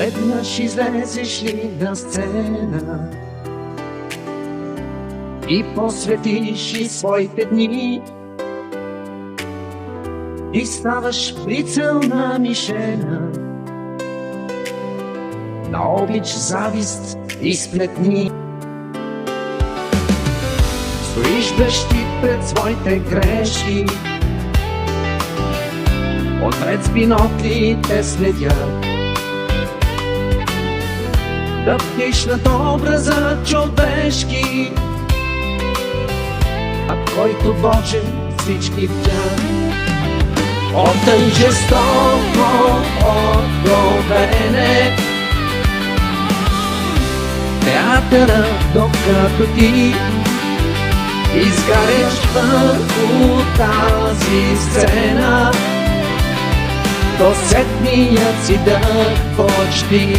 Веднъж излезеш ли на сцена и посветиш и своите дни, и ставаш прицелна мишена на обич, завист и сплетни. Стоиш бещит пред своите грешки, отвред с бинокли те следят. Да бдиш над образа човешки, над който Боже всички бдят. Отдай жестоко откровене, театъра, докато ти изгаряш върху тази сцена, до сетният си дъх почти.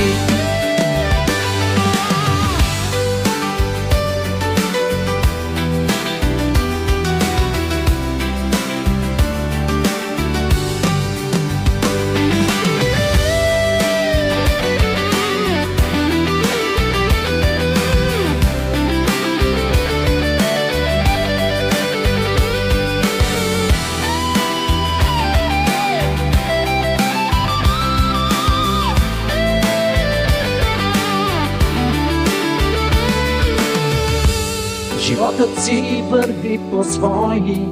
Животът си върви по свои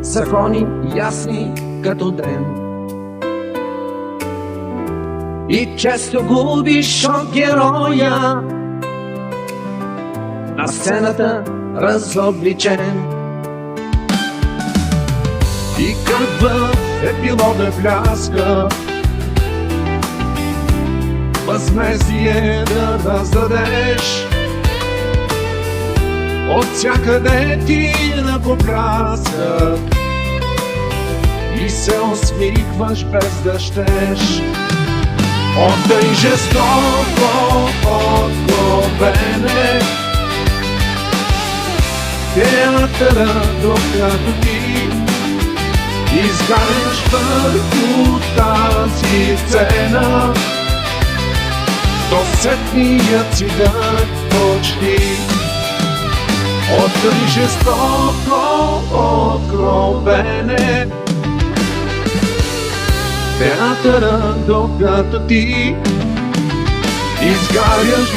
закони, ясни като ден, и често губиш от героя на сцената разобличен. И кръвът е било да пляска, възмездие да раздадеш. От всякъде ти ръкопляскат и се усмихваш без да щеш. Отдай жестоко откровене, театъра, докато ти изгаряш върху тази сцена, до сетният си дъх почти. Отдай жестоко откровене, театъра, докато ти изгаряш